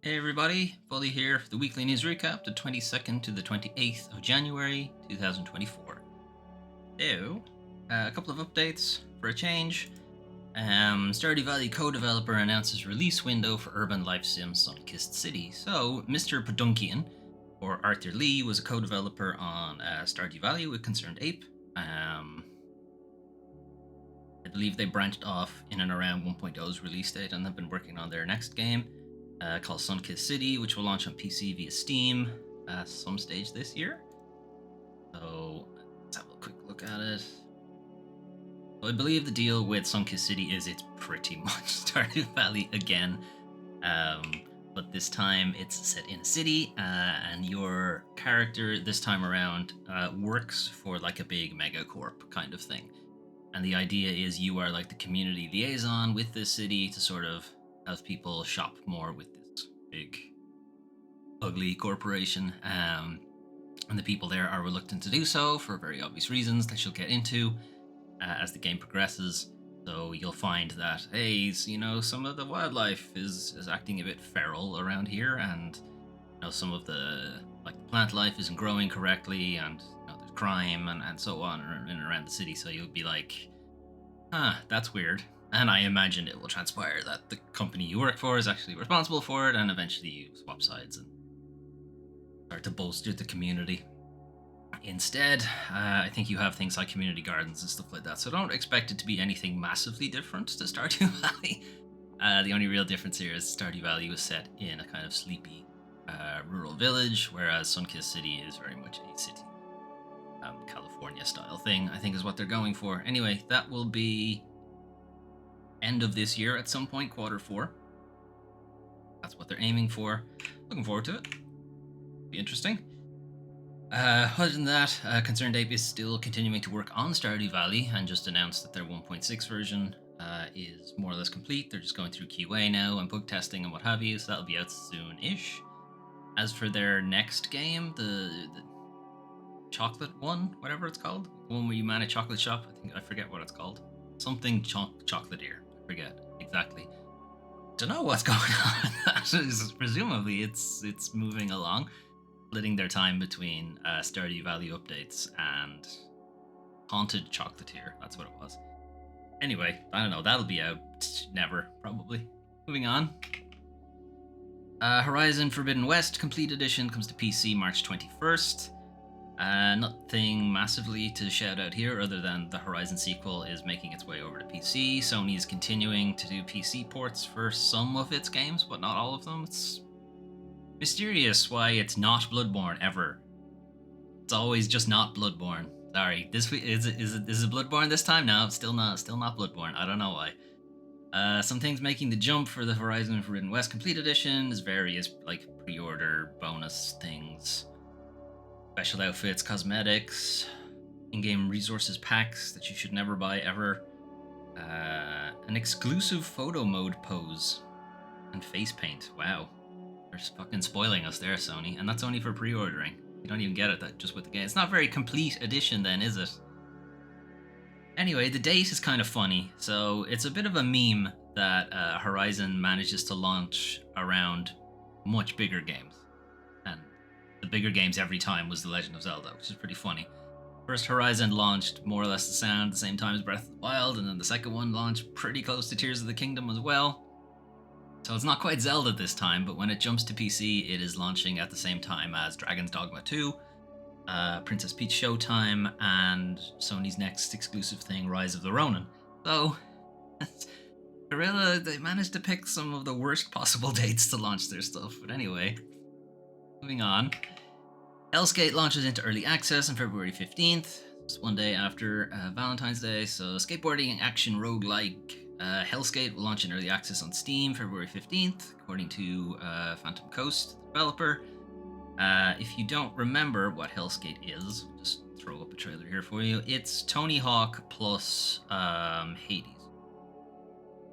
Hey everybody, Fully here for the weekly news recap, the 22nd to the 28th of January 2024. So, a couple of updates for a change. Stardew Valley co-developer announces release window for urban life sim Sunkissed City. So, Mr. Podunkian, or Arthur Lee, was a co-developer on Stardew Valley with Concerned Ape. I believe they branched off in and around 1.0's release date and have been working on their next game called Sunkissed City, which will launch on PC via Steam some stage this year. So let's have a quick look at it. So I believe the deal with Sunkissed City is it's pretty much Stardew Valley again. But this time it's set in a city, and your character this time around works for like a big megacorp kind of thing. And the idea is you are like the community liaison with this city to sort of have people shop more with this big, ugly corporation. And the people there are reluctant to do so for very obvious reasons that you'll get into as the game progresses. So you'll find that, hey, some of the wildlife is acting a bit feral around here, and some of the plant life isn't growing correctly, and there's crime and so on in and around the city. So you'll be like, that's weird. And I imagine it will transpire that the company you work for is actually responsible for it, and eventually you swap sides and start to bolster the community. Instead, I think you have things like community gardens and stuff like that, so don't expect it to be anything massively different to Stardew Valley. The only real difference here is Stardew Valley was set in a kind of sleepy rural village, whereas Sunkissed City is very much a city. California style thing, I think, is what they're going for. Anyway, that will be end of this year at some point, Q4. That's what they're aiming for. Looking forward to it. Be interesting. Other than that, Concerned Ape is still continuing to work on Stardew Valley and just announced that their 1.6 version is more or less complete. They're just going through QA now and bug testing and what have you, so that'll be out soon-ish. As for their next game, the chocolate one, whatever it's called, the one where you man a chocolate shop, I forget what it's called. Something chocolatier. I forget exactly. Don't know what's going on. Presumably, it's moving along, splitting their time between Stardew Valley updates and Haunted Chocolatier. That's what it was. Anyway, I don't know. That'll be out never, probably. Moving on. Horizon Forbidden West Complete Edition comes to PC March 21st. Nothing massively to shout out here other than the Horizon sequel is making its way over to PC. Sony's continuing to do PC ports for some of its games, but not all of them. It's mysterious why it's not Bloodborne ever. It's always just not Bloodborne. Sorry, this is it Bloodborne this time? No, still not Bloodborne. I don't know why. Some things making the jump for the Horizon Forbidden West Complete Edition is various pre-order bonus things. Special outfits, cosmetics, in-game resources packs that you should never buy ever, an exclusive photo mode pose, and face paint. Wow, they're fucking spoiling us there, Sony, and that's only for pre-ordering. You don't even get it just with the game. It's not very complete edition then, is it? Anyway, the date is kind of funny, so it's a bit of a meme that Horizon manages to launch around much bigger games. The bigger games every time was The Legend of Zelda, which is pretty funny. First Horizon launched more or less the same time as Breath of the Wild, and then the second one launched pretty close to Tears of the Kingdom as well. So it's not quite Zelda this time, but when it jumps to PC, it is launching at the same time as Dragon's Dogma 2, Princess Peach Showtime, and Sony's next exclusive thing, Rise of the Ronin. So, Guerrilla, they managed to pick some of the worst possible dates to launch their stuff, but anyway. Moving on. Hellskate launches into early access on February 15th, just one day after Valentine's Day. So, skateboarding action roguelike Hellskate will launch in early access on Steam February 15th, according to Phantom Coast, the developer. If you don't remember what Hellskate is, I'll just throw up a trailer here for you. It's Tony Hawk plus Hades.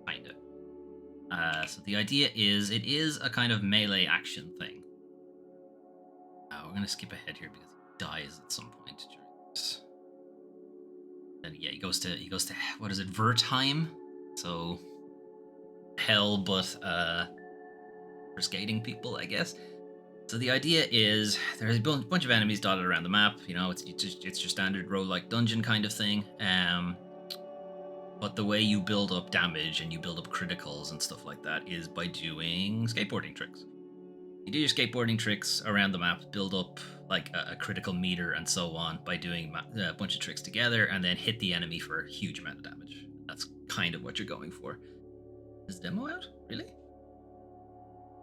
Kinda. So the idea is it is a kind of melee action thing. We're gonna skip ahead here because he dies at some point during this. And yeah, he goes to what is it, Vertheim? So hell, but for skating people, I guess. So the idea is there's a bunch of enemies dotted around the map. You know, it's your standard roguelike dungeon kind of thing. But the way you build up damage and you build up criticals and stuff like that is by doing skateboarding tricks. You do your skateboarding tricks around the map, build up like a critical meter and so on by doing a bunch of tricks together, and then hit the enemy for a huge amount of damage. That's kind of what you're going for. Is the demo out? Really?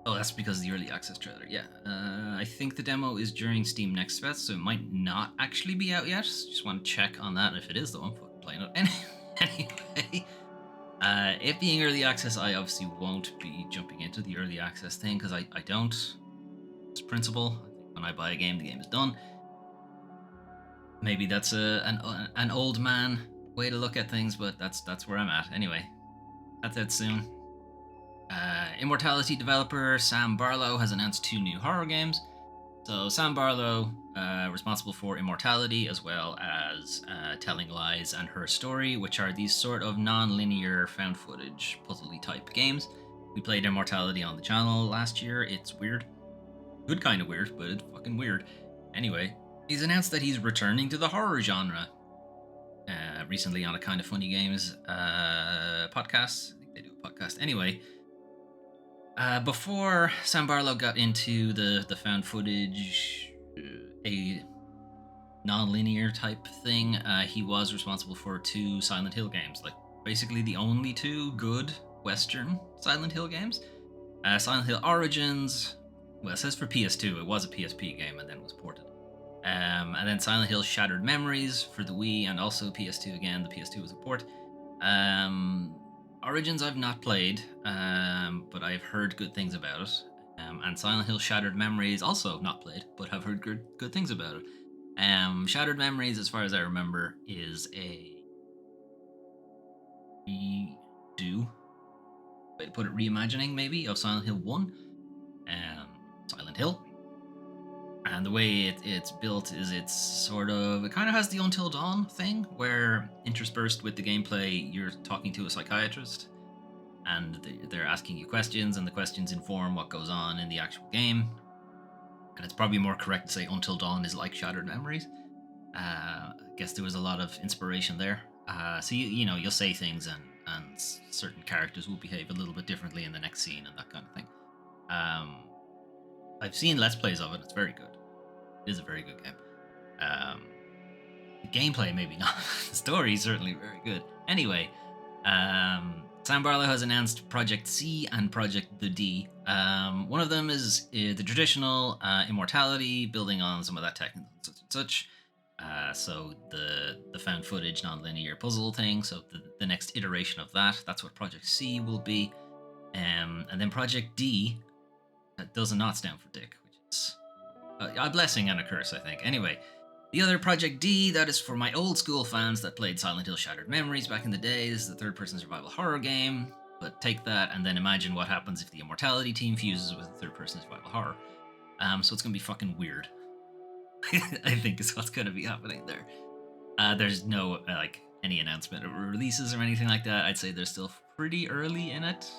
Oh, that's because of the early access trailer. Yeah, I think the demo is during Steam Next Fest, so it might not actually be out yet. Just want to check on that. And if it is, though, I'm fucking playing it anyway. It being early access, I obviously won't be jumping into the early access thing because I don't. It's principle. I think when I buy a game, the game is done. Maybe that's an old man way to look at things, but that's where I'm at. Anyway, that's it soon. Immortality developer Sam Barlow has announced 2 new horror games. So Sam Barlow, responsible for Immortality as well as Telling Lies and Her Story, which are these sort of non-linear found footage puzzly type games. We played Immortality on the channel last year. It's weird. Good kind of weird, but it's fucking weird. Anyway, he's announced that he's returning to the horror genre. Recently on a Kind of Funny Games podcast. I think they do a podcast. Anyway, before Sam Barlow got into the found footage, a non-linear type thing, he was responsible for 2 Silent Hill games, like basically the only 2 good Western Silent Hill games. Silent Hill Origins, well, it says for PS2, it was a PSP game and then was ported. And then Silent Hill Shattered Memories for the Wii and also PS2 again. The PS2 was a port. Origins I've not played, but I've heard good things about it. And Silent Hill Shattered Memories also not played, but I've heard good things about it. Shattered Memories, as far as I remember, is a redo, way to put it, reimagining maybe of Silent Hill 1. Silent Hill. And the way it's built is it kind of has the Until Dawn thing, where interspersed with the gameplay, you're talking to a psychiatrist, and they're asking you questions, and the questions inform what goes on in the actual game. And it's probably more correct to say Until Dawn is like Shattered Memories. I guess there was a lot of inspiration there. So you'll say things, and certain characters will behave a little bit differently in the next scene and that kind of thing. I've seen Let's Plays of it. It's very good. It is a very good game. The gameplay, maybe not. The story is certainly very good. Anyway, Sam Barlow has announced Project C and Project The D. One of them is the traditional Immortality, building on some of that tech and such. So the found footage non-linear puzzle thing. So the next iteration of that's what Project C will be. And then Project D, that does not stand for Dick, which is a blessing and a curse, I think. Anyway, the other Project D, that is for my old school fans that played Silent Hill Shattered Memories back in the day. This is the third-person survival horror game, but take that and then imagine what happens if the Immortality team fuses with the third-person survival horror. So it's going to be fucking weird. I think is what's going to be happening there. There's no, any announcement of releases or anything like that. I'd say they're still pretty early in it.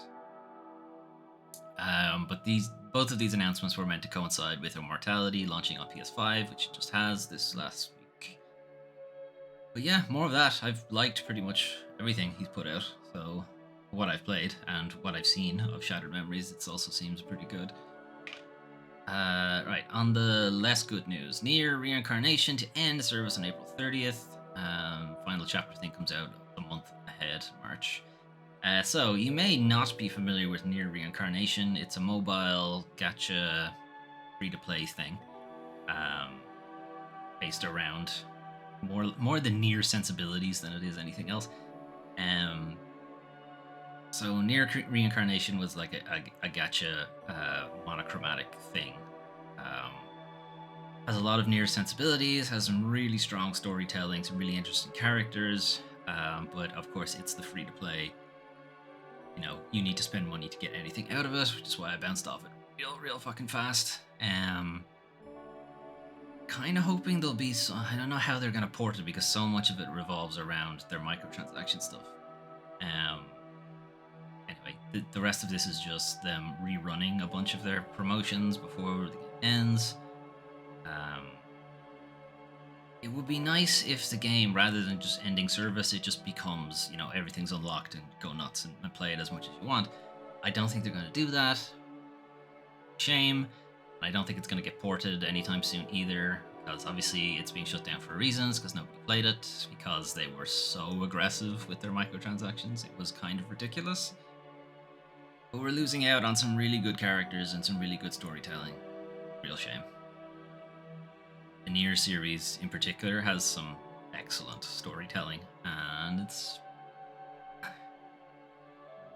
But both of these announcements were meant to coincide with Immortality launching on PS5, which it just has this last week. But yeah, more of that. I've liked pretty much everything he's put out. So what I've played and what I've seen of Shattered Memories, it also seems pretty good. Right, on the less good news, Nier Reincarnation to end service on April 30th. Final chapter thing comes out a month ahead, March. So, you may not be familiar with Nier Reincarnation. It's a mobile gacha free-to-play thing, based around more the Nier sensibilities than it is anything else. So, Nier Reincarnation was like a gacha monochromatic thing. Has a lot of Nier sensibilities, has some really strong storytelling, some really interesting characters, but of course it's the free-to-play. You need to spend money to get anything out of it, which is why I bounced off it real fucking fast. Kind of hoping there'll be some, I don't know how they're going to port it because so much of it revolves around their microtransaction stuff. Anyway, the rest of this is just them rerunning a bunch of their promotions before the game ends. Um, it would be nice if the game, rather than just ending service, it just becomes, everything's unlocked and go nuts and play it as much as you want. I don't think they're going to do that. Shame. I don't think it's going to get ported anytime soon either, because obviously it's being shut down for reasons, because nobody played it, because they were so aggressive with their microtransactions. It was kind of ridiculous. But we're losing out on some really good characters and some really good storytelling. Real shame. The Nier series in particular has some excellent storytelling, and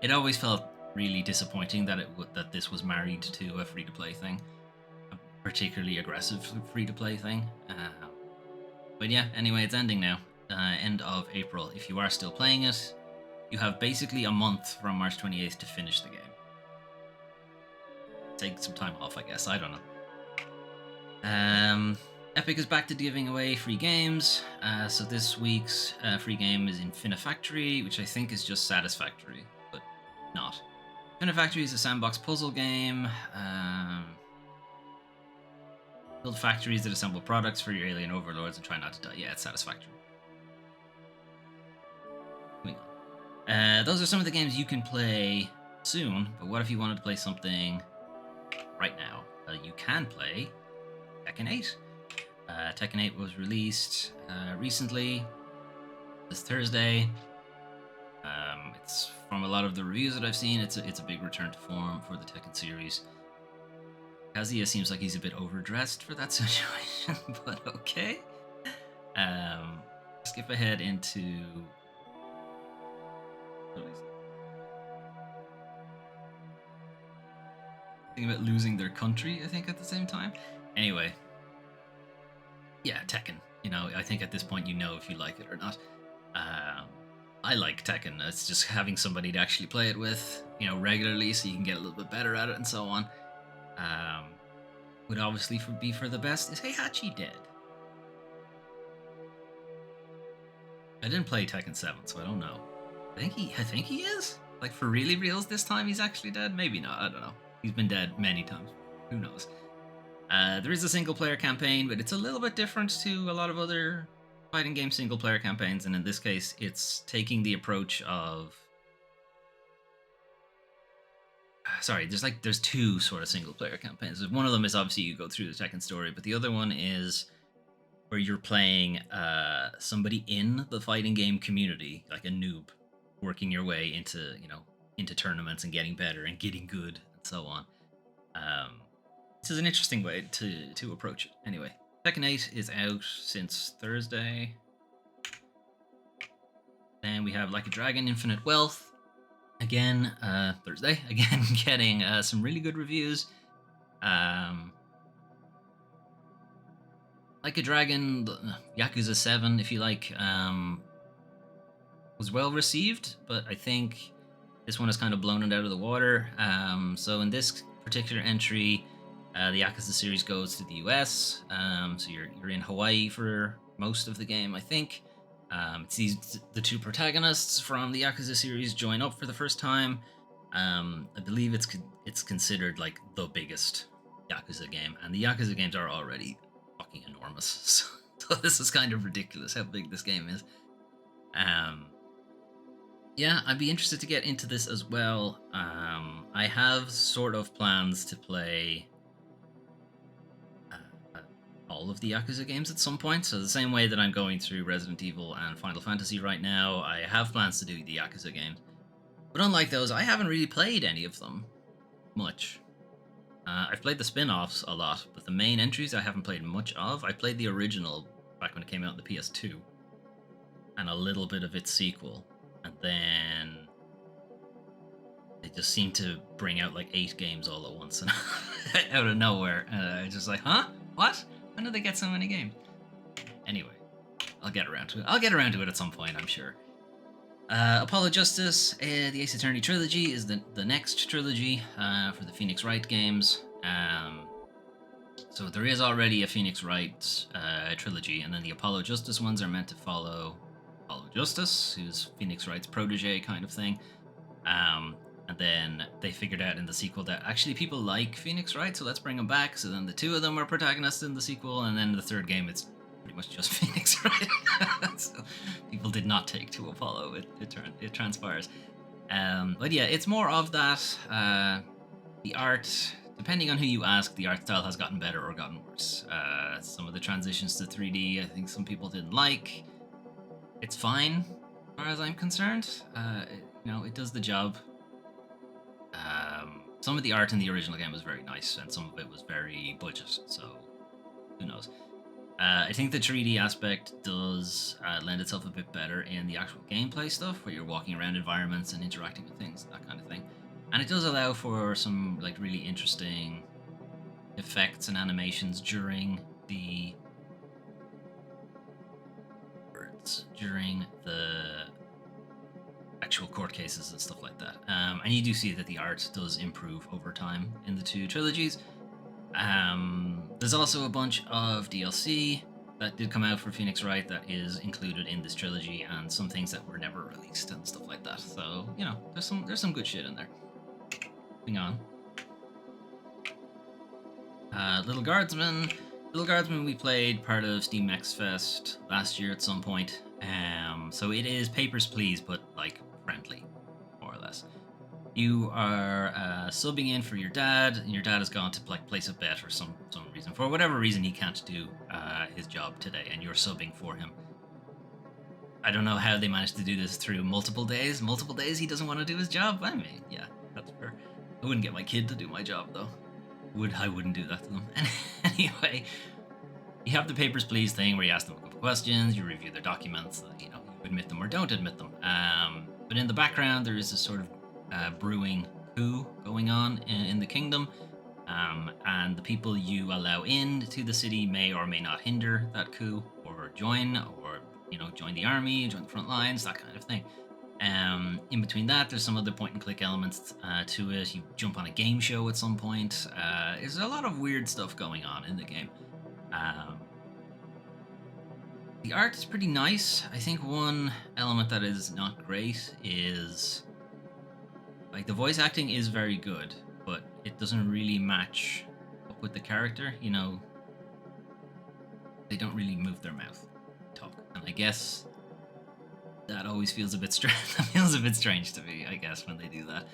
it always felt really disappointing that that this was married to a free-to-play thing, a particularly aggressive free-to-play thing. But yeah, anyway, it's ending now. End of April. If you are still playing it, you have basically a month from March 28th to finish the game. Take some time off, I guess. I don't know. Epic is back to giving away free games. So this week's free game is Infinifactory, which I think is just Satisfactory, but not. Infinifactory is a sandbox puzzle game. Build factories that assemble products for your alien overlords and try not to die. Yeah, it's Satisfactory. Moving on. Those are some of the games you can play soon, but what if you wanted to play something right now? You can play Tekken 8. Tekken 8 was released recently, this Thursday. It's from a lot of the reviews that I've seen. It's a big return to form for the Tekken series. Kazuya seems like he's a bit overdressed for that situation, but okay. Skip ahead into thinking about losing their country, I think, at the same time. Anyway. Yeah, Tekken. I think at this point if you like it or not. I like Tekken. It's just having somebody to actually play it with, regularly, so you can get a little bit better at it and so on. Would obviously be for the best. Is Heihachi dead? I didn't play Tekken 7, so I don't know. I think he is. Like, for really reals this time, he's actually dead. Maybe not. I don't know. He's been dead many times. Who knows? There is a single-player campaign, but it's a little bit different to a lot of other fighting game single-player campaigns, and in this case, it's taking the approach of... Sorry, there's two sort of single-player campaigns. One of them is obviously you go through the Tekken story, but the other one is where you're playing somebody in the fighting game community, like a noob, working your way into tournaments and getting better and getting good and so on. This is an interesting way to approach it. Anyway, Tekken 8 is out since Thursday. Then we have Like a Dragon: Infinite Wealth. Again, Thursday. Again, getting some really good reviews. Like a Dragon, Yakuza 7, if you like, was well received, but I think this one has kind of blown it out of the water. So in this particular entry, the Yakuza series goes to the US, so you're in Hawaii for most of the game, I think. It's the two protagonists from the Yakuza series join up for the first time. I believe it's considered like the biggest Yakuza game, and the Yakuza games are already fucking enormous. So this is kind of ridiculous how big this game is. Yeah, I'd be interested to get into this as well. I have sort of plans to play all of the Yakuza games at some point. So the same way that I'm going through Resident Evil and Final Fantasy right now, I have plans to do the Yakuza games. But unlike those, I haven't really played any of them much. I've played the spin-offs a lot, but the main entries I haven't played much of. I played the original back when it came out on the PS2, and a little bit of its sequel. And then they just seem to bring out like 8 games all at once and out of nowhere. Just like, huh? What? When did they get so many games? Anyway, I'll get around to it. I'll get around to it at some point, I'm sure. Apollo Justice, the Ace Attorney trilogy is the next trilogy for the Phoenix Wright games. So there is already a Phoenix Wright trilogy, and then the Apollo Justice ones are meant to follow Apollo Justice, who's Phoenix Wright's protege kind of thing. And then they figured out in the sequel that actually people like Phoenix Wright, so let's bring him back. So then the two of them are protagonists in the sequel, and then the third game it's pretty much just Phoenix Wright. So people did not take to Apollo. It transpires. But yeah, it's more of that. The art, depending on who you ask, the art style has gotten better or gotten worse. Some of the transitions to 3D, I think some people didn't like. It's fine, as far as I'm concerned. It does the job. Some of the art in the original game was very nice, and some of it was very budget. So, who knows? I think the 3D aspect does lend itself a bit better in the actual gameplay stuff, where you're walking around environments and interacting with things, that kind of thing. And it does allow for some like really interesting effects and animations during the actual court cases and stuff like that. And you do see that the art does improve over time in the two trilogies. There's also a bunch of DLC that did come out for Phoenix Wright that is included in this trilogy, and some things that were never released and stuff like that. So there's some good shit in there. Moving on. Little Guardsman. Little Guardsman, we played part of Steam Next Fest last year at some point. So it is Papers, Please, but like friendly, more or less. You are subbing in for your dad, and your dad has gone to place a bet for some reason. For whatever reason, he can't do his job today, and you're subbing for him. I don't know how they managed to do this through multiple days. Multiple days he doesn't want to do his job. I mean, yeah, that's fair. I wouldn't get my kid to do my job, though. I wouldn't do that to them. Anyway, you have the Papers, Please thing where you ask them a couple questions, you review their documents, you admit them or don't admit them. But in the background, there is a sort of brewing coup going on in the kingdom, and the people you allow in to the city may or may not hinder that coup or join the army, join the front lines, that kind of thing. In between that, there's some other point and click elements to it. You jump on a game show at some point. There's a lot of weird stuff going on in the game. The art is pretty nice. I think one element that is not great is like the voice acting is very good, but it doesn't really match up with the character. They don't really move their mouth, talk, and I guess that always feels a bit strange. That feels a bit strange to me, I guess, when they do that.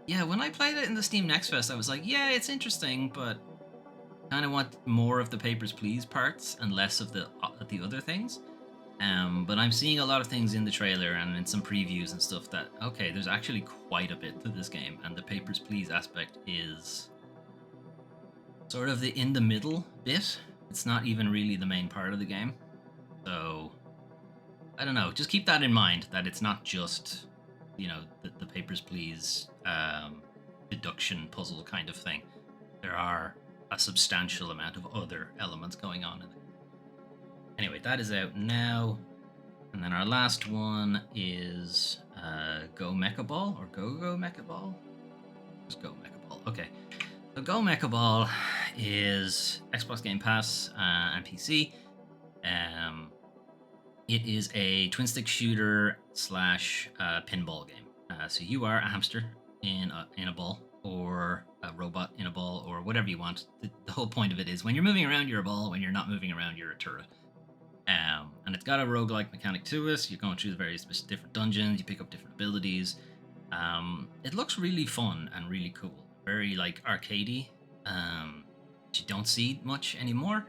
Yeah, when I played it in the Steam Next Fest, I was like, yeah, it's interesting, but kind of want more of the Papers, Please parts and less of the other things. But I'm seeing a lot of things in the trailer and in some previews and stuff that, okay, there's actually quite a bit to this game, and the Papers, Please aspect is sort of the in the middle bit. It's not even really the main part of the game. So I don't know, just keep that in mind, that it's not just the Papers, Please deduction puzzle kind of thing. There are a substantial amount of other elements going on in it. Anyway, that is out now. And then our last one is Go Mecha Ball, or Go Mecha Ball? Just Go Mecha Ball. Okay. So Go Mecha Ball is Xbox Game Pass and PC. It is a twin stick shooter / pinball game. So you are a hamster in a ball, or a robot in a ball, or whatever you want. The whole point of it is when you're moving around, you're a ball. When you're not moving around, you're a turret. And it's got a roguelike mechanic to it. You're going through the various different dungeons. You pick up different abilities. It looks really fun and really cool. Very like arcadey. Which you don't see much anymore.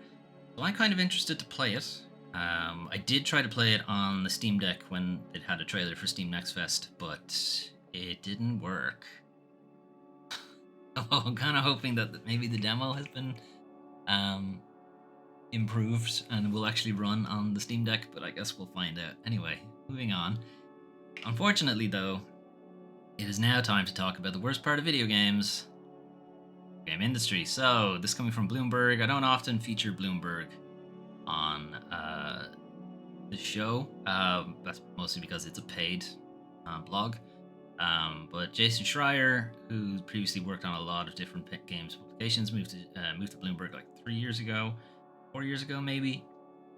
So I'm kind of interested to play it. I did try to play it on the Steam Deck when it had a trailer for Steam Next Fest, but it didn't work. I'm kind of hoping that maybe the demo has been improved and will actually run on the Steam Deck, but I guess we'll find out. Anyway, moving on. Unfortunately, though, it is now time to talk about the worst part of video games, game industry. So, this coming from Bloomberg. I don't often feature Bloomberg on the show. That's mostly because it's a paid blog. But Jason Schreier, who previously worked on a lot of different games publications, moved to Bloomberg like 4 years ago, maybe.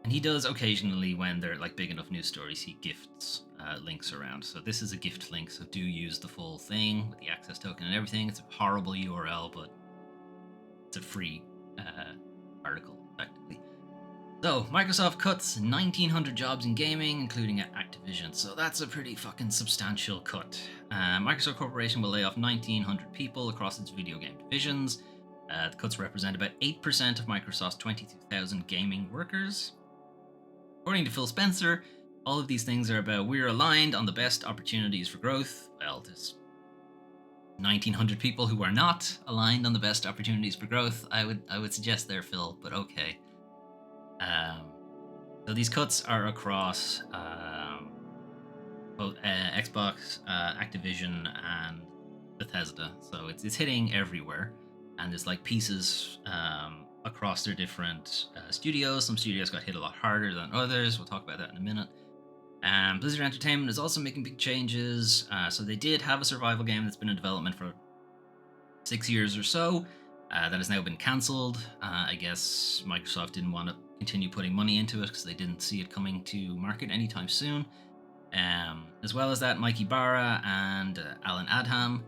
And he does occasionally, when they're like big enough news stories, he gifts links around. So this is a gift link, so do use the full thing with the access token and everything. It's a horrible URL, but it's a free article, effectively. So, Microsoft cuts 1,900 jobs in gaming, including at Activision. So that's a pretty fucking substantial cut. Microsoft Corporation will lay off 1,900 people across its video game divisions. The cuts represent about 8% of Microsoft's 22,000 gaming workers. According to Phil Spencer, all of these things are about we're aligned on the best opportunities for growth. Well, there's 1,900 people who are not aligned on the best opportunities for growth. I would suggest there, Phil, but okay. So these cuts are across both Xbox, Activision, and Bethesda. So it's hitting everywhere, and there's like pieces across their different studios. Some studios got hit a lot harder than others. We'll talk about that in a minute. Blizzard Entertainment is also making big changes. So they did have a survival game that's been in development for 6 years or so. That has now been cancelled. I guess Microsoft didn't want to continue putting money into it because they didn't see it coming to market anytime soon. As well as that, Mike Ibarra and Alan Adham,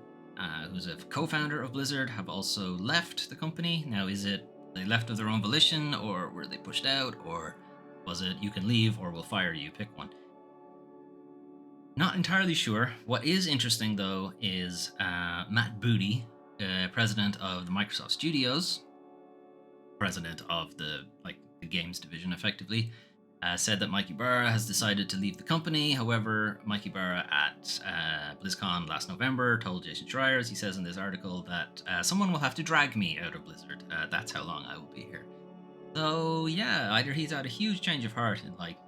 who's a co-founder of Blizzard, have also left the company. Now, is it they left of their own volition, or were they pushed out, or was it you can leave or we'll fire you, pick one? Not entirely sure. What is interesting, though, is Matt Booty, president of the Microsoft Studios, president of the games division, effectively, said that Mike Ibarra has decided to leave the company. However, Mike Ibarra at BlizzCon last November told Jason Schreier, as he says in this article, that someone will have to drag me out of Blizzard. That's how long I will be here. So yeah, either he's had a huge change of heart in like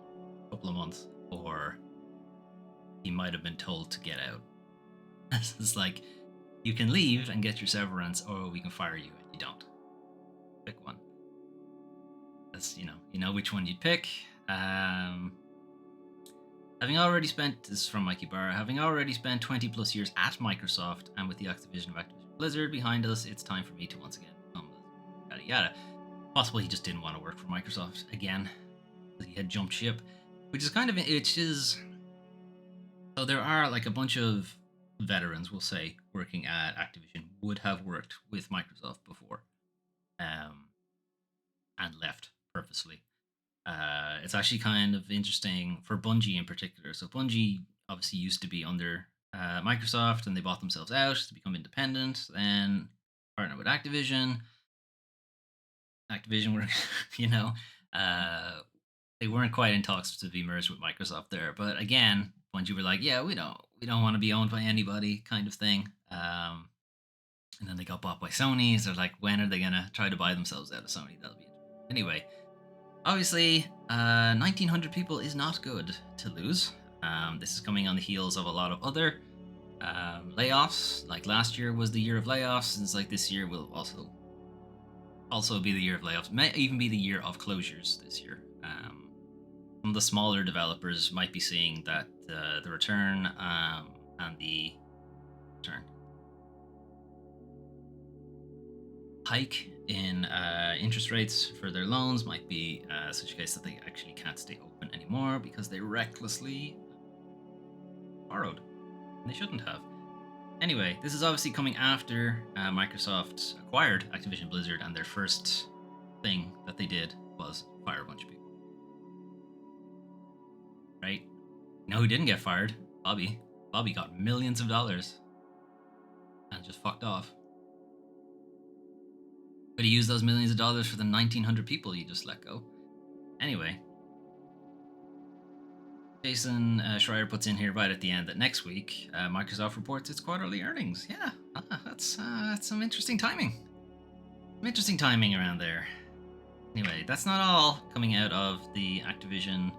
a couple of months, or he might have been told to get out. It's like, you can leave and get your severance, or we can fire you and you don't. Pick one. That's, you know which one you'd pick. Having already spent, this is from Mike Ibarra, having already spent 20 plus years at Microsoft and with the Activision of Activision Blizzard behind us, it's time for me to once again become yada yada. Possibly he just didn't want to work for Microsoft again, because he had jumped ship, which is so there are like a bunch of veterans, we'll say, working at Activision would have worked with Microsoft before, and left purposely. It's actually kind of interesting for Bungie in particular. So Bungie obviously used to be under Microsoft, and they bought themselves out to become independent. Then partner with Activision. Activision were, they weren't quite in talks to be merged with Microsoft there. But again, Bungie were like, yeah, we don't want to be owned by anybody, kind of thing. And then they got bought by Sony. So they're like, when are they gonna try to buy themselves out of Sony? That'll be interesting. Anyway, obviously, 1,900 people is not good to lose. This is coming on the heels of a lot of other layoffs. Like last year was the year of layoffs, and it's like this year will also be the year of layoffs. May even be the year of closures this year. Some of the smaller developers might be seeing that the return and the hike in interest rates for their loans might be such a case that they actually can't stay open anymore because they recklessly borrowed. And they shouldn't have. Anyway, this is obviously coming after Microsoft acquired Activision Blizzard, and their first thing that they did was fire a bunch of people. Right? You know who didn't get fired? Bobby. Bobby got millions of dollars and just fucked off. But he used those millions of dollars for the 1,900 people you just let go. Anyway, Jason Schreier puts in here right at the end that next week, Microsoft reports its quarterly earnings. Yeah, that's some interesting timing. Some interesting timing around there. Anyway, that's not all coming out of the Activision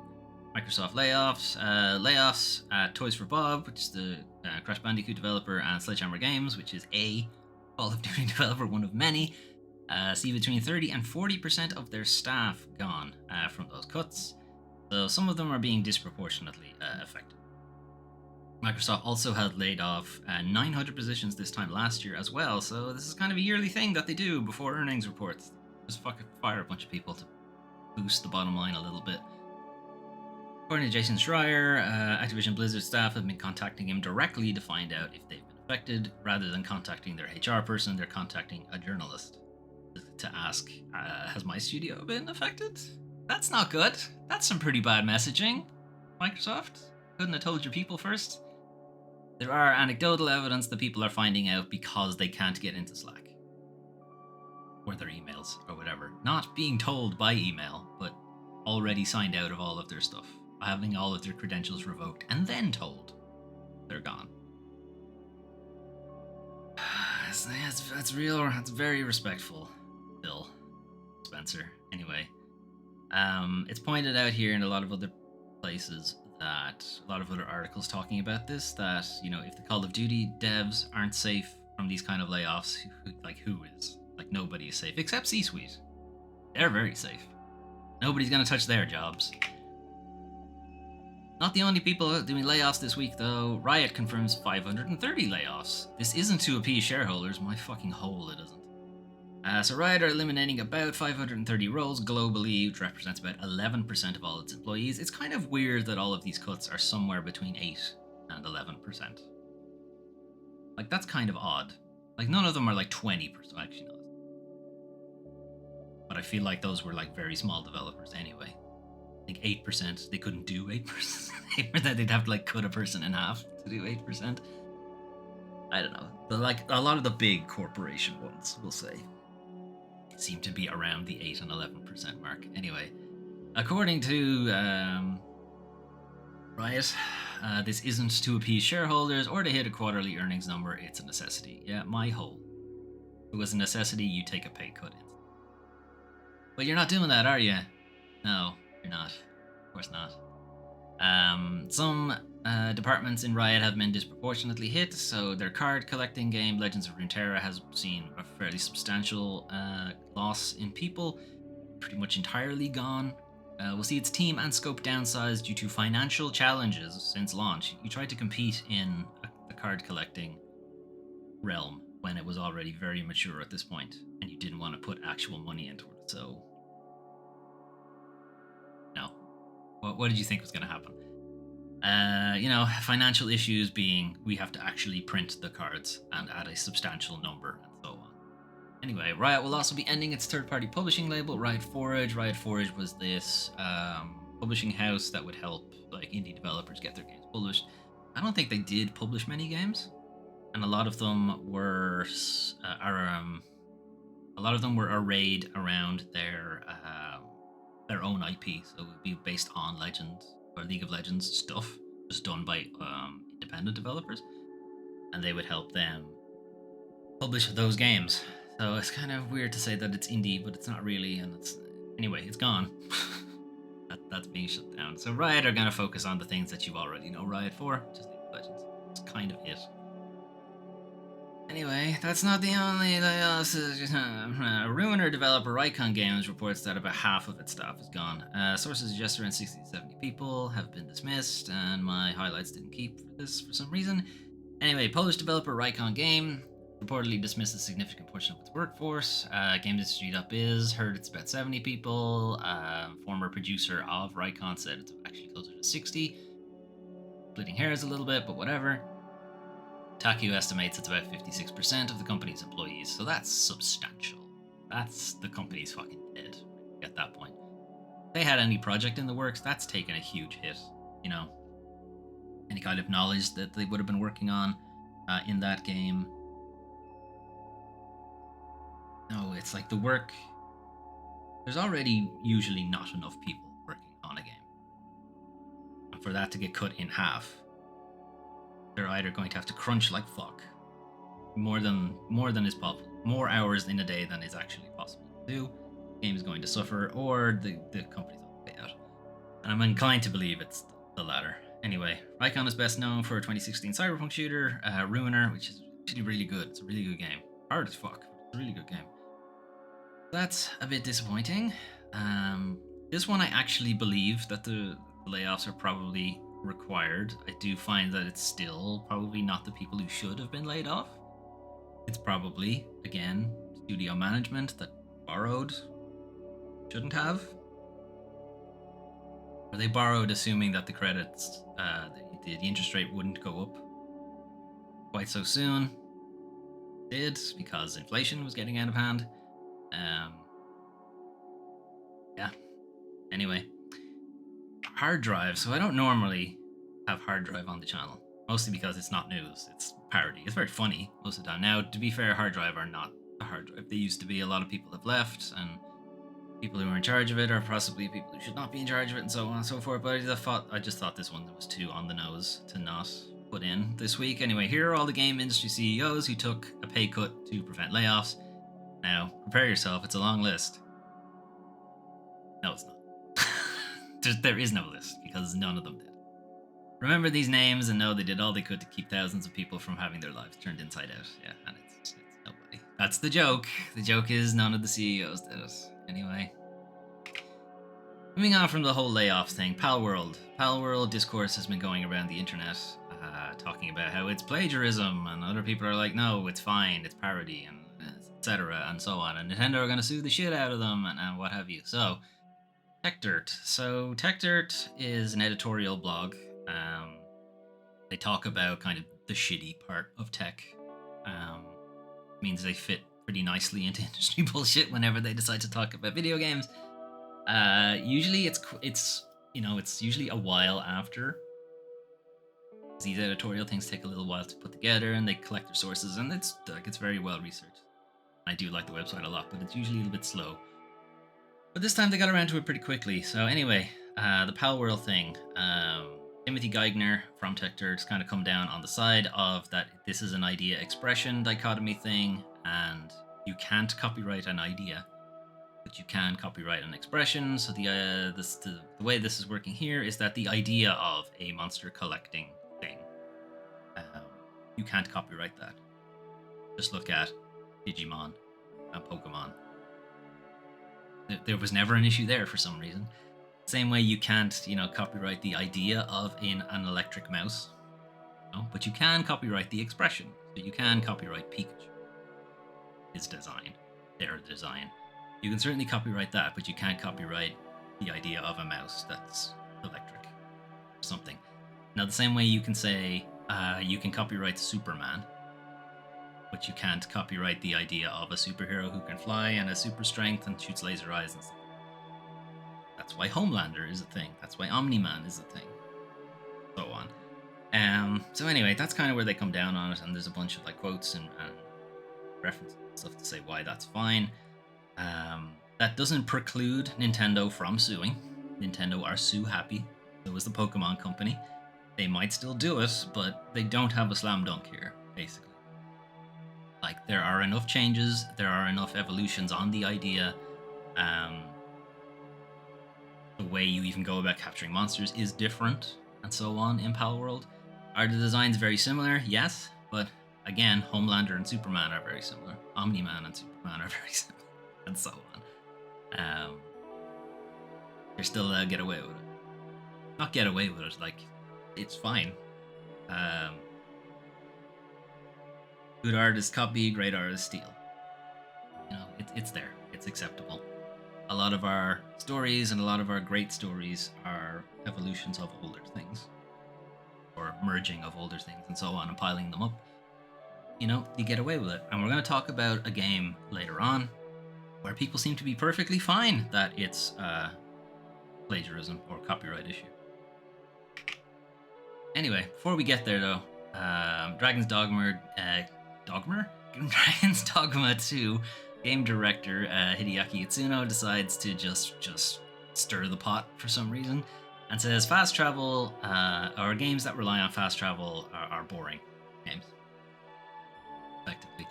Microsoft layoffs. Layoffs at Toys for Bob, which is the Crash Bandicoot developer, and Sledgehammer Games, which is a Call of Duty developer, one of many. See between 30 and 40% of their staff gone from those cuts. So some of them are being disproportionately affected. Microsoft also had laid off 900 positions this time last year as well. So this is kind of a yearly thing that they do before earnings reports. Just fucking fire a bunch of people to boost the bottom line a little bit. According to Jason Schreier, Activision Blizzard staff have been contacting him directly to find out if they've been affected. Rather than contacting their HR person, they're contacting a journalist to ask, has my studio been affected? That's not good. That's some pretty bad messaging. Microsoft, couldn't have told your people first. There are anecdotal evidence that people are finding out because they can't get into Slack or their emails or whatever. Not being told by email, but already signed out of all of their stuff, having all of their credentials revoked, and then told they're gone. That's real. That's very respectful, Bill Spencer. Anyway, it's pointed out here in a lot of other places that a lot of other articles talking about this, that, you know, if the Call of Duty devs aren't safe from these kind of layoffs, who is? Like, nobody is safe except C-Suite. They're very safe. Nobody's gonna touch their jobs. Not the only people doing layoffs this week, though. Riot confirms 530 layoffs. This isn't to appease shareholders. My fucking hole, it isn't. So Riot are eliminating about 530 roles globally, which represents about 11% of all its employees. It's kind of weird that all of these cuts are somewhere between 8 and 11%. Like, that's kind of odd. Like, none of them are like 20%. Actually, no. But I feel like those were like very small developers anyway. I think 8%, they couldn't do 8%. They'd have to like cut a person in half to do 8%. I don't know. But like a lot of the big corporation ones, we'll say, seem to be around the 8 and 11% mark. Anyway, according to Riot, this isn't to appease shareholders or to hit a quarterly earnings number. It's a necessity. Yeah, my hole. If it was a necessity, you take a pay cut. But you're not doing that, are you? No, you're not. Of course not. Some departments in Riot have been disproportionately hit, so their card collecting game, Legends of Runeterra, has seen a fairly substantial loss in people, pretty much entirely gone. We'll see its team and scope downsized due to financial challenges since launch. You tried to compete in the card collecting realm when it was already very mature at this point, and you didn't want to put actual money into it, so no. What did you think was going to happen? Financial issues being we have to actually print the cards and add a substantial number and so on. Anyway, Riot will also be ending its third-party publishing label, Riot Forge. Riot Forge was this publishing house that would help like indie developers get their games published. I don't think they did publish many games, and a lot of them were arrayed around their own IP, so it would be based on Legends or League of Legends stuff, just done by independent developers, and they would help them publish those games. So it's kind of weird to say that it's indie, but it's not really, and it's gone. That's being shut down. So Riot are going to focus on the things that you already know Riot for, just League of Legends. It's kind of it. Anyway, that's not the only layoffs. Ruiner developer Rycon Games reports that about half of its staff is gone. Sources suggest around 60 to 70 people have been dismissed, and my highlights didn't keep for this for some reason. Anyway, Polish developer Rycon Game reportedly dismissed a significant portion of its workforce. GamesIndustry.biz heard it's about 70 people. Former producer of Rycon said it's actually closer to 60. Splitting hairs a little bit, but whatever. Taku estimates it's about 56% of the company's employees, so that's substantial. That's the company's fucking dead at that point. If they had any project in the works, that's taken a huge hit, you know. Any kind of knowledge that they would have been working on in that game. No, it's like the work. There's already usually not enough people working on a game. And for that to get cut in half, they're either going to have to crunch like fuck, more than is possible, more hours in a day than is actually possible to do. The game is going to suffer, or the company's on the way out. And I'm inclined to believe it's the latter. Anyway, Rycon is best known for a 2016 cyberpunk shooter, Ruiner, which is actually really good. It's a really good game. Hard as fuck, but it's a really good game. That's a bit disappointing. This one I actually believe that the layoffs are probably required. I do find that it's still probably not the people who should have been laid off. It's probably, again, studio management that borrowed, shouldn't have. Or they borrowed assuming that the credits, the interest rate wouldn't go up quite so soon. It did, because inflation was getting out of hand. Yeah. Anyway, hard drive. So I don't normally have hard drive on the channel, mostly because it's not news. It's parody. It's very funny most of the time. Now, to be fair, hard drive are not a hard drive. They used to be. A lot of people have left, and people who are in charge of it are possibly people who should not be in charge of it, and so on and so forth. But I just thought this one was too on the nose to not put in this week. Anyway, here are all the game industry CEOs who took a pay cut to prevent layoffs. Now, prepare yourself. It's a long list. No, it's not. There is no list, because none of them did. Remember these names and know they did all they could to keep thousands of people from having their lives turned inside out. Yeah, and it's nobody. That's the joke. The joke is none of the CEOs did it. Anyway. Moving on from the whole layoffs thing, Palworld. Palworld discourse has been going around the internet, talking about how it's plagiarism, and other people are like, no, it's fine, it's parody, and etc. and so on. And Nintendo are going to sue the shit out of them, and what have you. So, TechDirt. So, TechDirt is an editorial blog. They talk about kind of the shitty part of tech. Means they fit pretty nicely into industry bullshit whenever they decide to talk about video games. Usually it's usually a while after. These editorial things take a little while to put together, and they collect their sources, and it's very well researched. I do like the website a lot, but it's usually a little bit slow. But this time they got around to it pretty quickly. So anyway, the Palworld thing. Timothy Geithner from TechDirt's kind of come down on the side of that this is an idea expression dichotomy thing, and you can't copyright an idea, but you can copyright an expression. So the way this is working here is that the idea of a monster collecting thing, you can't copyright that. Just look at Digimon and Pokemon. There was never an issue there for some reason. Same way you can't, copyright the idea of an electric mouse, but you can copyright the expression. So you can copyright Pikachu, his design, their design. You can certainly copyright that, but you can't copyright the idea of a mouse that's electric or something. Now, the same way you can say you can copyright Superman, but you can't copyright the idea of a superhero who can fly and has super strength and shoots laser eyes and stuff. That's why Homelander is a thing. That's why Omni-Man is a thing. So on. So anyway, that's kind of where they come down on it, and there's a bunch of quotes and references and stuff to say why that's fine. That doesn't preclude Nintendo from suing. Nintendo are sue happy. So is the Pokemon Company. They might still do it, but they don't have a slam dunk here, basically. There are enough changes, there are enough evolutions on the idea. The way you even go about capturing monsters is different, and so on in Palworld. Are the designs very similar? Yes, but again, Homelander and Superman are very similar. Omni-Man and Superman are very similar, and so on. They're still get away with it. Not get away with it, it's fine. Good artist copy, great artist steal. It's there. It's acceptable. A lot of our stories and a lot of our great stories are evolutions of older things, or merging of older things, and so on, and piling them up. You get away with it. And we're going to talk about a game later on where people seem to be perfectly fine that it's plagiarism or copyright issue. Anyway, before we get there though, Dragon's Dogma 2 game director Hideaki Itsuno decides to just stir the pot for some reason and says fast travel or games that rely on fast travel are boring games, effectively.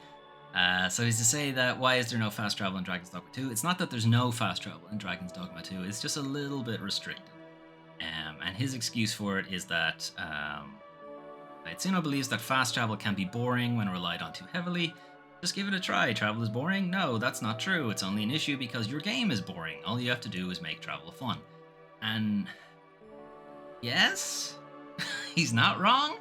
So he's to say that why is there no fast travel in Dragon's Dogma 2? It's not that there's no fast travel in Dragon's Dogma 2, it's just a little bit restricted. And his excuse for it is that Itsuno believes that fast travel can be boring when relied on too heavily. Just give it a try. Travel is boring? No, that's not true. It's only an issue because your game is boring. All you have to do is make travel fun. And yes, he's not wrong.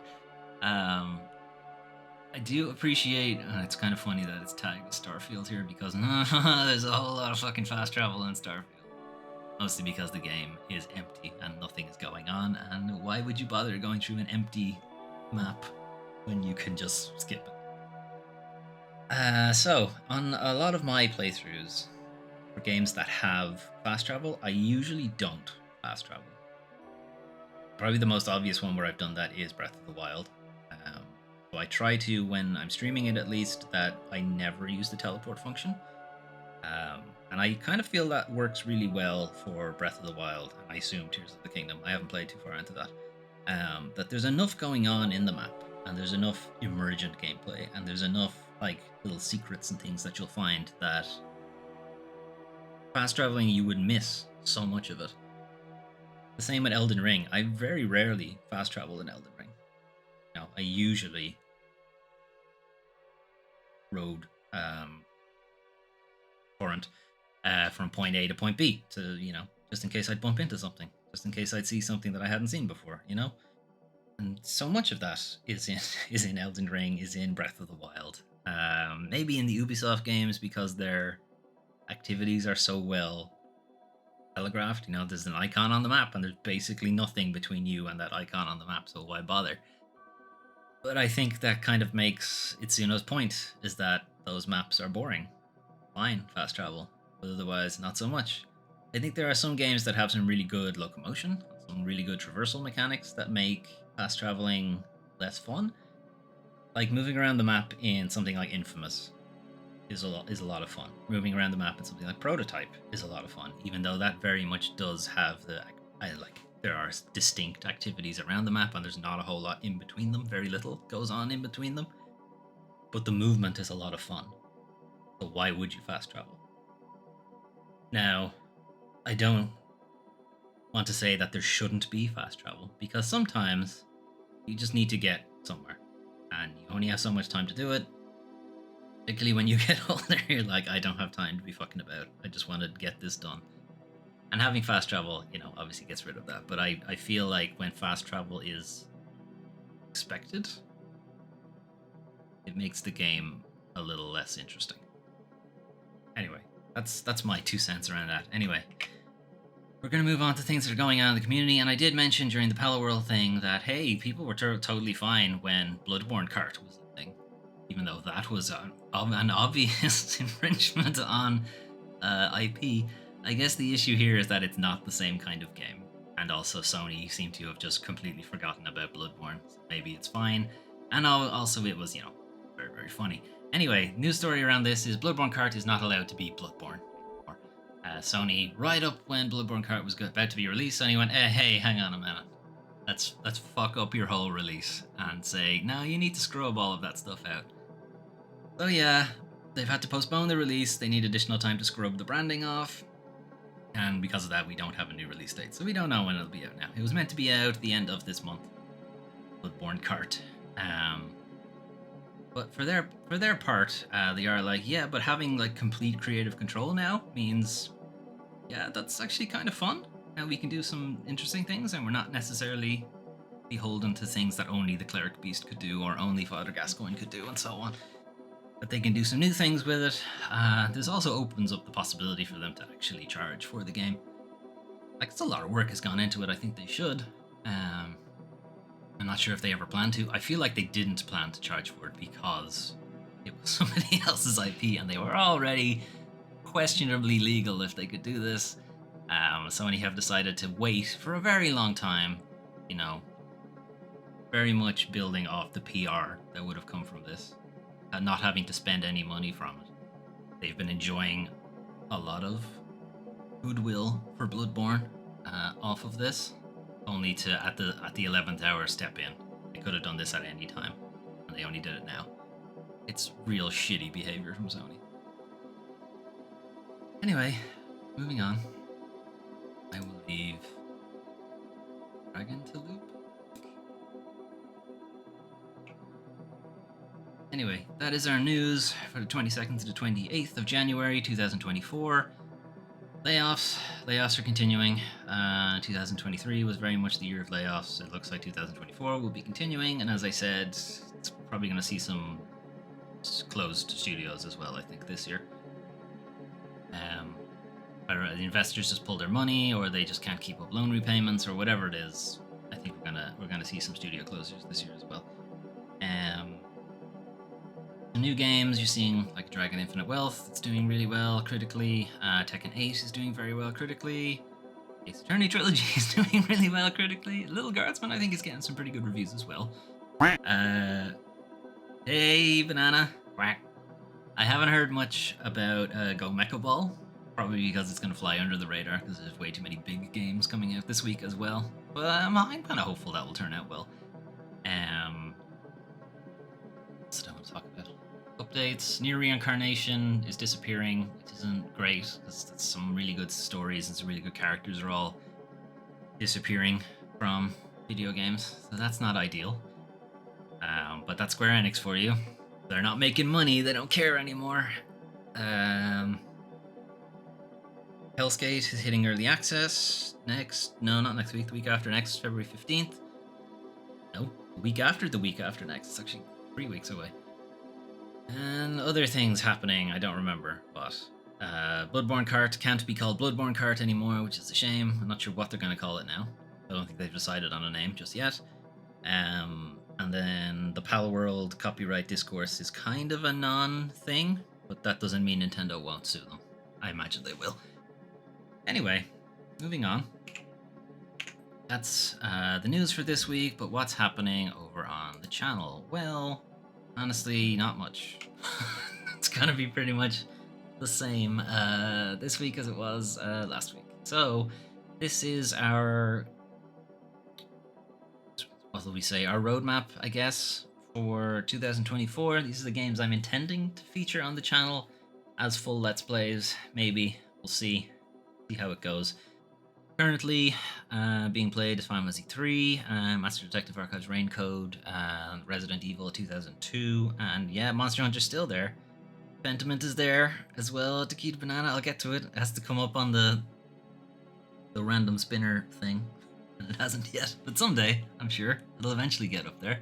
I do appreciate, it's kind of funny that it's tagged as Starfield here because there's a whole lot of fucking fast travel in Starfield. mostly because the game is empty and nothing is going on. And why would you bother going through an empty map when you can just skip it? So, on a lot of my playthroughs for games that have fast travel, I usually don't fast travel. Probably the most obvious one where I've done that is Breath of the Wild. So I try to, when I'm streaming it at least, that I never use the teleport function. And I kind of feel that works really well for Breath of the Wild, and I assume Tears of the Kingdom. I haven't played too far into that. That there's enough going on in the map, and there's enough emergent gameplay, and there's enough like little secrets and things that you'll find that fast traveling you would miss so much of it. The same with Elden Ring. I very rarely fast travel in Elden Ring. No, I usually road torrent from point A to point B to, just in case I'd bump into something, just in case I'd see something that I hadn't seen before, And so much of that is in Elden Ring, is in Breath of the Wild. Maybe in the Ubisoft games because their activities are so well telegraphed. There's an icon on the map and there's basically nothing between you and that icon on the map, so why bother? But I think that kind of makes Itsuno's point, is that those maps are boring. Fine, fast travel, but otherwise not so much. I think there are some games that have some really good locomotion, some really good traversal mechanics that make fast traveling less fun. Like moving around the map in something like Infamous is a lot of fun. Moving around the map in something like Prototype is a lot of fun, even though that very much does have there are distinct activities around the map and there's not a whole lot in between them. Very little goes on in between them. But the movement is a lot of fun. So why would you fast travel? Now, I don't want to say that there shouldn't be fast travel, because sometimes you just need to get somewhere and you only have so much time to do it. Particularly when you get older, you're like, I don't have time to be fucking about. I just want to get this done. And having fast travel, obviously gets rid of that. But I feel like when fast travel is expected, it makes the game a little less interesting. Anyway, that's my 2 cents around that. Anyway, we're going to move on to things that are going on in the community. And I did mention during the Palworld thing that, hey, people were totally fine when Bloodborne Kart was a thing, even though that was an obvious infringement on IP. I guess the issue here is that it's not the same kind of game. And also Sony seem to have just completely forgotten about Bloodborne. So maybe it's fine. And also it was, very, very funny. Anyway, news story around this is Bloodborne Kart is not allowed to be Bloodborne. Sony, right up when Bloodborne Kart was about to be released, Sony went, hey, hang on a minute. Let's fuck up your whole release and say, no, you need to scrub all of that stuff out. So yeah, they've had to postpone the release. They need additional time to scrub the branding off. And because of that, we don't have a new release date. So we don't know when it'll be out now. It was meant to be out the end of this month. Bloodborne Kart. But for their part, they are like, yeah, but having like complete creative control now means, yeah, that's actually kind of fun. Now we can do some interesting things, and we're not necessarily beholden to things that only the Cleric Beast could do or only Father Gascoigne could do, and so on. But they can do some new things with it. This also opens up the possibility for them to actually charge for the game. Like, it's a lot of work has gone into it. I think they should. I'm not sure if they ever plan to. I feel like they didn't plan to charge for it because it was somebody else's IP and they were already questionably legal if they could do this. Sony have decided to wait for a very long time, very much building off the PR that would have come from this, and not having to spend any money from it. They've been enjoying a lot of goodwill for Bloodborne off of this, only to at the 11th hour step in. They could have done this at any time, and they only did it now. It's real shitty behavior from Sony. Anyway, moving on. I will leave Dragon to loop. Anyway, that is our news for the 22nd to the 28th of January 2024. Layoffs are continuing. 2023 was very much the year of layoffs. It looks like 2024 will be continuing, and as I said, it's probably going to see some closed studios as well, I think, this year. whether the investors just pull their money or they just can't keep up loan repayments or whatever it is. I think we're gonna see some studio closures this year as well. The new games you're seeing, like Dragon Infinite Wealth, it's doing really well critically. Tekken 8 is doing very well critically. Ace Attorney Trilogy is doing really well critically. Little Guardsman, I think, is getting some pretty good reviews as well. Hey, Banana. Quack. I haven't heard much about Go Mecha Ball, probably because it's going to fly under the radar because there's way too many big games coming out this week as well. But I'm kind of hopeful that will turn out well. What do I want to talk about? Updates. Near Reincarnation is disappearing, which isn't great because some really good stories and some really good characters are all disappearing from video games, so that's not ideal. But that's Square Enix for you. They're not making money, they don't care anymore. Hell's Gate is hitting early access not next week, the week after next, February 15th. No, the week after next. It's actually 3 weeks away. And other things happening, I don't remember, but Bloodborne Kart can't be called Bloodborne Kart anymore, which is a shame. I'm not sure what they're going to call it now. I don't think they've decided on a name just yet. And then the Palworld copyright discourse is kind of a non-thing, but that doesn't mean Nintendo won't sue them. I imagine they will. Anyway, moving on. That's the news for this week, but what's happening over on the channel? Well, honestly, not much. It's gonna be pretty much the same this week as it was last week. So, this is our, what will we say, our roadmap, I guess, for 2024. These are the games I'm intending to feature on the channel as full Let's Plays. Maybe. We'll see how it goes. Currently being played is Final Fantasy 3, Master Detective Archives Rain Code, Resident Evil 2002, and yeah, Monster Hunter's still there. Pentiment is there as well. Takeda Banana, I'll get to it. It has to come up on the random spinner thing. It hasn't yet, but someday, I'm sure, it'll eventually get up there.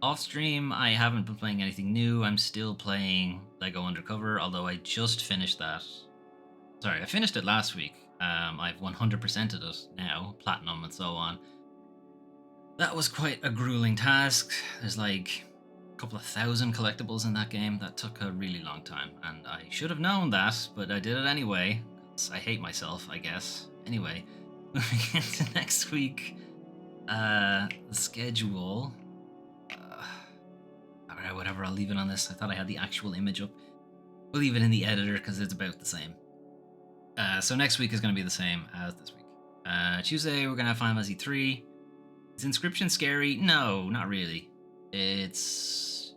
Off stream, I haven't been playing anything new. I'm still playing Lego Undercover, although I just finished that. Sorry, I finished it last week. I've 100%ed it now, platinum and so on. That was quite a grueling task. There's like a couple of thousand collectibles in that game. That took a really long time, and I should have known that, but I did it anyway. I hate myself, I guess. Anyway, moving into next week, the schedule. Alright, whatever, I'll leave it on this. I thought I had the actual image up. We'll leave it in the editor because it's about the same. So next week is going to be the same as this week. Tuesday, we're going to have Final Fantasy 3. Is Inscription scary? No, not really. It's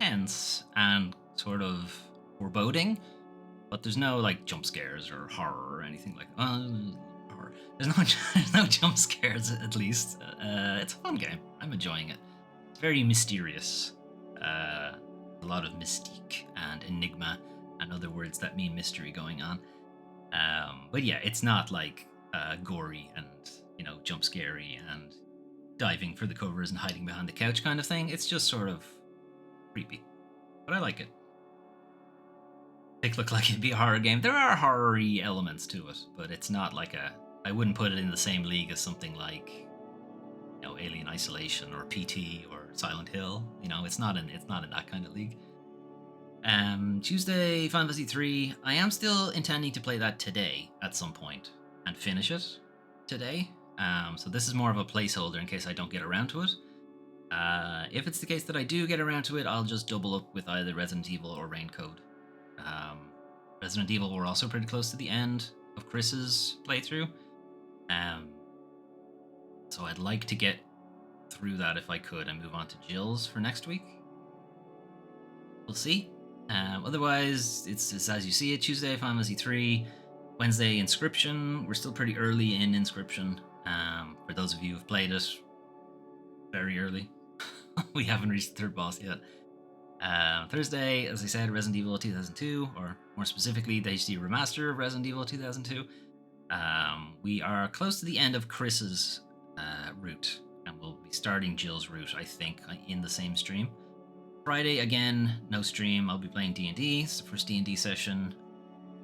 tense and sort of foreboding, but there's no like jump scares or horror or anything like horror. There's no jump scares, at least. It's a fun game. I'm enjoying it. It's very mysterious. A lot of mystique and enigma and other words that mean mystery going on. But yeah, it's not like gory and, jump scary and diving for the covers and hiding behind the couch kind of thing. It's just sort of creepy. But I like it. It look like it'd be a horror game. There are horror-y elements to it, but it's not like I wouldn't put it in the same league as something like, Alien Isolation or PT or Silent Hill. It's not in that kind of league. Tuesday, Final Fantasy 3. I am still intending to play that today at some point and finish it today. So this is more of a placeholder in case I don't get around to it. If it's the case that I do get around to it, I'll just double up with either Resident Evil or Rain Code. Resident Evil, we're also pretty close to the end of Chris's playthrough. So I'd like to get through that if I could and move on to Jill's for next week. We'll see. Otherwise, it's as you see it. Tuesday, Final Fantasy 3. Wednesday, Inscription. We're still pretty early in Inscription. For those of you who've played it, very early. We haven't reached the third boss yet. Thursday, as I said, Resident Evil 2002, or more specifically, the HD remaster of Resident Evil 2002. We are close to the end of Chris's route, and we'll be starting Jill's route, I think, in the same stream. Friday, again, no stream. I'll be playing D&D. It's the first D&D session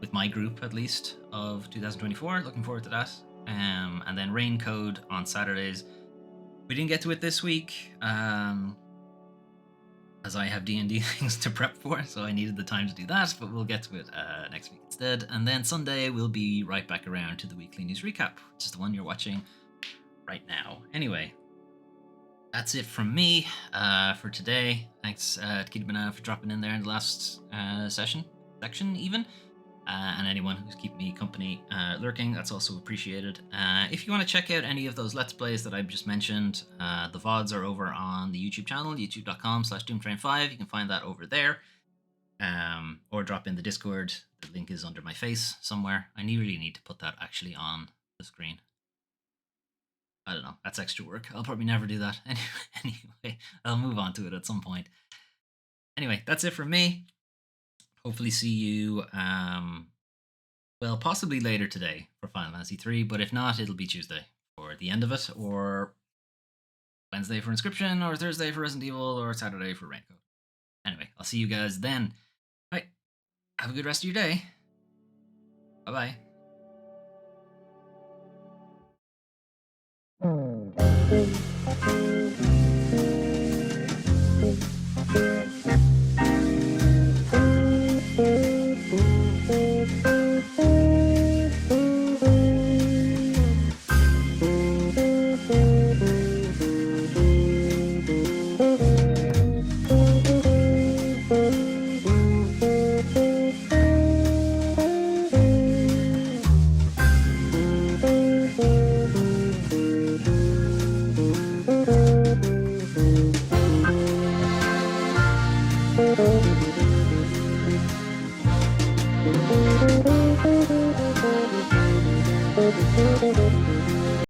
with my group at least of 2024. Looking forward to that. And then Rain Code on Saturdays. We didn't get to it this week, as I have D&D things to prep for, so I needed the time to do that, but we'll get to it next week instead. And then Sunday, we'll be right back around to the weekly news recap, which is the one you're watching right now. Anyway, that's it from me for today. Thanks to Kitty Banana for dropping in there in the last section even. And anyone who's keeping me company lurking, that's also appreciated. If you want to check out any of those Let's Plays that I've just mentioned, the VODs are over on the YouTube channel, youtube.com/Doomtrain5. You can find that over there. Or drop in the Discord. The link is under my face somewhere. I really need to put that actually on the screen. I don't know. That's extra work. I'll probably never do that. Anyway, I'll move on to it at some point. Anyway, that's it from me. Hopefully see you, well, possibly later today for Final Fantasy 3, but if not, it'll be Tuesday for the end of it, or Wednesday for Inscription, or Thursday for Resident Evil, or Saturday for Raincoat. Anyway, I'll see you guys then. Right. Have a good rest of your day. Bye-bye.